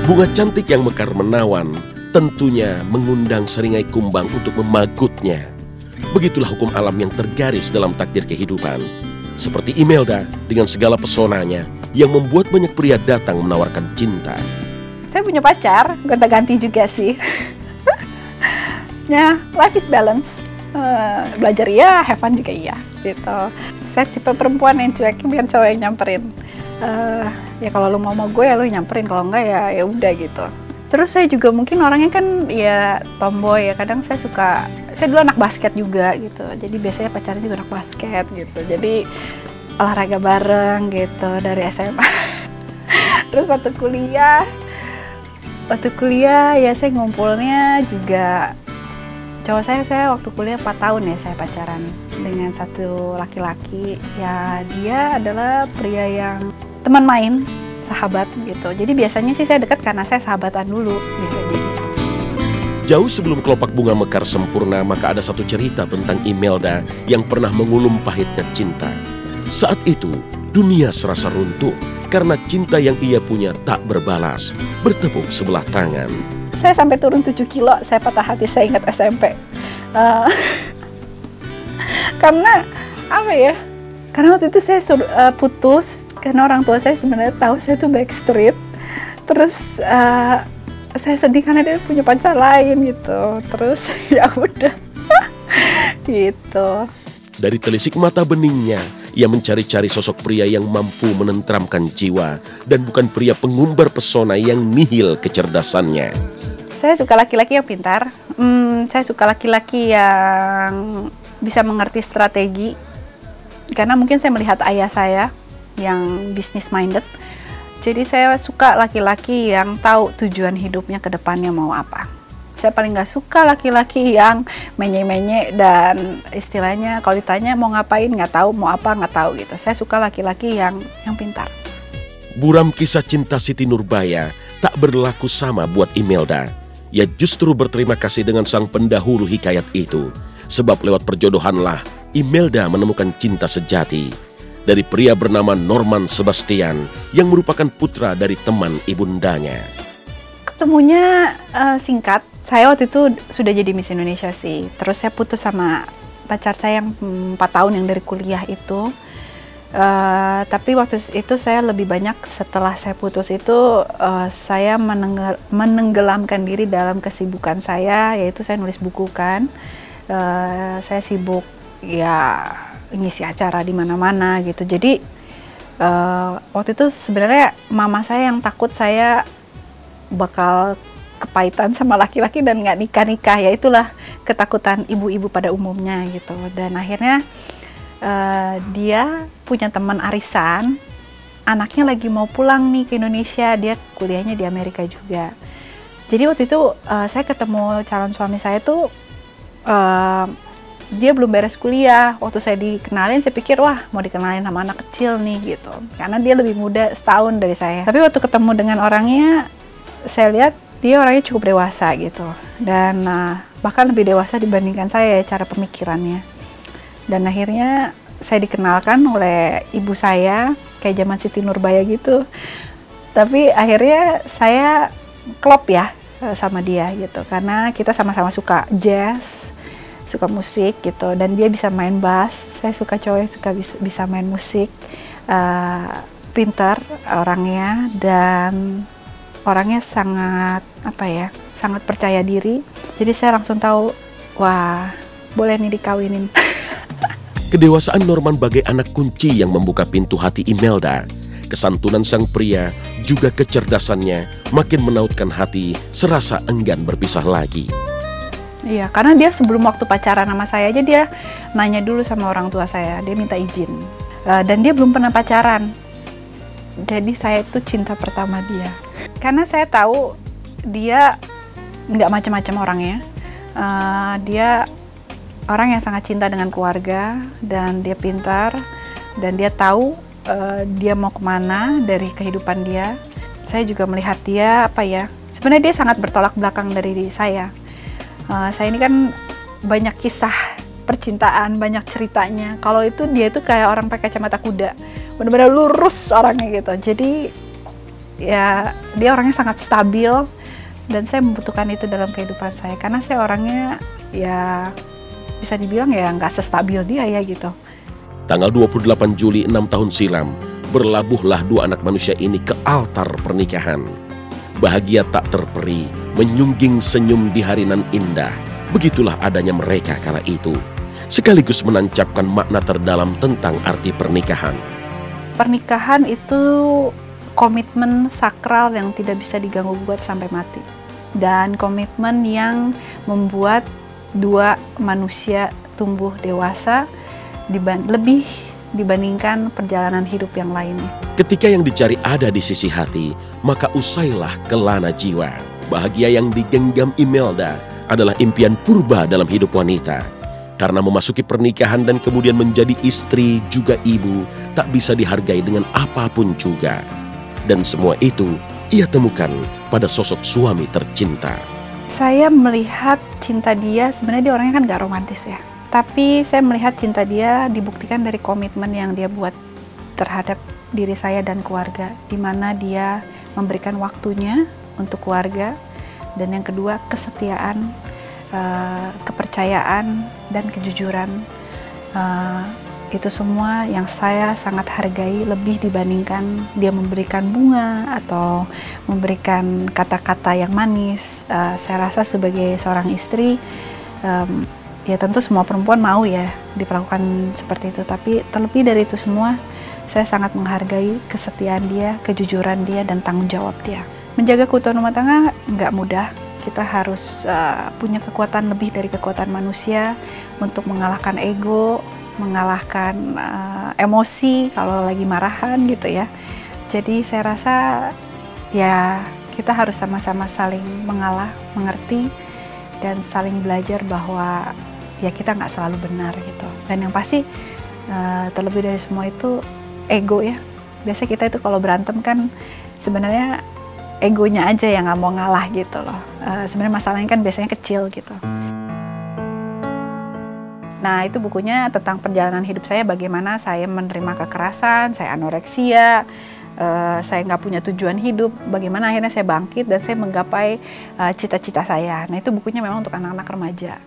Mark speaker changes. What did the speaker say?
Speaker 1: Bunga cantik yang mekar menawan tentunya mengundang seringai kumbang untuk memagutnya. Begitulah hukum alam yang tergaris dalam takdir kehidupan. Seperti Imelda dengan segala pesonanya yang membuat banyak pria datang menawarkan cinta.
Speaker 2: Saya punya pacar, gonta-ganti juga sih. Ya, life is balance. Belajar iya, have fun juga iya gitu. Saya tipe perempuan yang cuek, biar cowok yang nyamperin. Ya kalau lu mau gue ya lu nyamperin, kalau enggak ya udah gitu. Terus saya juga mungkin orangnya kan ya tomboy ya, kadang saya dulu anak basket juga gitu, jadi biasanya pacarnya juga anak basket gitu, jadi olahraga bareng gitu dari SMA. Terus waktu kuliah ya saya ngumpulnya juga, cowok saya waktu kuliah 4 tahun ya saya pacaran dengan satu laki-laki, ya dia adalah pria yang teman main, sahabat gitu. Jadi biasanya sih saya dekat karena saya sahabatan dulu biasanya gitu.
Speaker 1: Jauh sebelum kelopak bunga mekar sempurna, maka ada satu cerita tentang Imelda yang pernah mengulum pahitnya cinta. Saat itu, dunia serasa runtuh karena cinta yang ia punya tak berbalas, bertepuk sebelah tangan.
Speaker 2: Saya sampai turun 7 kilo, saya patah hati, saya ingat SMP. Karena apa ya? Karena waktu itu saya putus. Karena orang tua saya sebenarnya tahu saya tuh backstreet, terus saya sedih karena dia punya pacar lain gitu, terus ya udah gitu.
Speaker 1: Dari telisik mata beningnya, ia mencari-cari sosok pria yang mampu menenteramkan jiwa dan bukan pria pengumbar pesona yang nihil kecerdasannya.
Speaker 2: Saya suka laki-laki yang pintar, saya suka laki-laki yang bisa mengerti strategi, karena mungkin saya melihat ayah saya yang business minded. Jadi saya suka laki-laki yang tahu tujuan hidupnya ke depannya mau apa. Saya paling nggak suka laki-laki yang menye-menye dan istilahnya kalau ditanya mau ngapain nggak tahu, mau apa nggak tahu gitu. Saya suka laki-laki yang pintar.
Speaker 1: Buram kisah cinta Siti Nurbaya tak berlaku sama buat Imelda. Ia justru berterima kasih dengan sang pendahulu hikayat itu. Sebab lewat perjodohanlah Imelda menemukan cinta sejati dari pria bernama Norman Sebastian yang merupakan putra dari teman ibundanya.
Speaker 2: Ketemunya singkat. Saya waktu itu sudah jadi Miss Indonesia sih. Terus saya putus sama pacar saya yang 4 tahun yang dari kuliah itu. Tapi waktu itu saya lebih banyak setelah saya putus itu saya menenggelamkan diri dalam kesibukan saya, yaitu saya nulis buku kan. Saya sibuk ya ngisi acara di mana-mana gitu. Jadi waktu itu sebenarnya mama saya yang takut saya bakal kepahitan sama laki-laki dan nggak nikah-nikah, ya itulah ketakutan ibu-ibu pada umumnya gitu. Dan akhirnya dia punya teman arisan, anaknya lagi mau pulang nih ke Indonesia, dia kuliahnya di Amerika juga. Jadi waktu itu saya ketemu calon suami saya tuh dia belum beres kuliah. Waktu saya dikenalin, saya pikir wah mau dikenalin sama anak kecil nih gitu, karena dia lebih muda setahun dari saya. Tapi waktu ketemu dengan orangnya, saya lihat dia orangnya cukup dewasa gitu, dan bahkan lebih dewasa dibandingkan saya cara pemikirannya. Dan akhirnya saya dikenalkan oleh ibu saya kayak zaman Siti Nurbaya gitu. Tapi akhirnya saya klop ya sama dia gitu, karena kita sama-sama suka jazz, suka musik gitu, dan dia bisa main bass. Saya suka cowok yang suka bisa main musik, pintar orangnya, dan orangnya sangat sangat percaya diri. Jadi saya langsung tahu, wah boleh nih dikawinin.
Speaker 1: Kedewasaan Norman bagai anak kunci yang membuka pintu hati Imelda. Kesantunan sang pria juga kecerdasannya makin menautkan hati, serasa enggan berpisah lagi.
Speaker 2: Iya, karena dia sebelum waktu pacaran sama saya aja dia nanya dulu sama orang tua saya, dia minta izin. Dan dia belum pernah pacaran. Jadi saya itu cinta pertama dia. Karena saya tahu dia nggak macam-macam orangnya. Dia orang yang sangat cinta dengan keluarga, dan dia pintar, dan dia tahu dia mau kemana dari kehidupan dia. Saya juga melihat dia sebenarnya dia sangat bertolak belakang dari saya. Saya ini kan banyak kisah percintaan, banyak ceritanya. Kalau itu dia itu kayak orang pakai kacamata kuda, benar-benar lurus orangnya gitu. Jadi ya dia orangnya sangat stabil dan saya membutuhkan itu dalam kehidupan saya karena saya orangnya ya bisa dibilang ya nggak sestabil dia ya gitu.
Speaker 1: Tanggal 28 Juli 6 tahun silam, berlabuhlah dua anak manusia ini ke altar pernikahan. Bahagia tak terperi, menyungging senyum di hari nan indah. Begitulah adanya mereka kala itu, sekaligus menancapkan makna terdalam tentang arti pernikahan.
Speaker 2: Pernikahan itu komitmen sakral yang tidak bisa diganggu-gugat sampai mati. Dan komitmen yang membuat dua manusia tumbuh dewasa lebih dibandingkan perjalanan hidup yang lainnya.
Speaker 1: Ketika yang dicari ada di sisi hati, maka usailah kelana jiwa. Bahagia yang digenggam Imelda adalah impian purba dalam hidup wanita. Karena memasuki pernikahan dan kemudian menjadi istri juga ibu, tak bisa dihargai dengan apapun juga. Dan semua itu ia temukan pada sosok suami tercinta.
Speaker 2: Saya melihat cinta dia, sebenarnya dia orangnya kan gak romantis ya. Tapi saya melihat cinta dia dibuktikan dari komitmen yang dia buat terhadap diri saya dan keluarga. Di mana dia memberikan waktunya untuk keluarga. Dan yang kedua, kesetiaan, kepercayaan, dan kejujuran. Itu semua yang saya sangat hargai lebih dibandingkan dia memberikan bunga atau memberikan kata-kata yang manis. Saya rasa sebagai seorang istri, ya tentu semua perempuan mau ya diperlakukan seperti itu. Tapi terlebih dari itu semua, saya sangat menghargai kesetiaan dia, kejujuran dia, dan tanggung jawab dia. Menjaga keutuhan rumah tangga nggak mudah. Kita harus punya kekuatan lebih dari kekuatan manusia untuk mengalahkan ego, mengalahkan emosi kalau lagi marahan gitu ya. Jadi saya rasa ya kita harus sama-sama saling mengalah, mengerti, dan saling belajar bahwa ya kita nggak selalu benar gitu. Dan yang pasti terlebih dari semua itu ego ya. Biasanya kita itu kalau berantem kan sebenarnya egonya aja yang nggak mau ngalah gitu loh. Sebenarnya masalahnya kan biasanya kecil gitu. Nah, itu bukunya tentang perjalanan hidup saya, bagaimana saya menerima kekerasan, saya anoreksia, saya nggak punya tujuan hidup, bagaimana akhirnya saya bangkit dan saya menggapai cita-cita saya. Nah, itu bukunya memang untuk anak-anak remaja.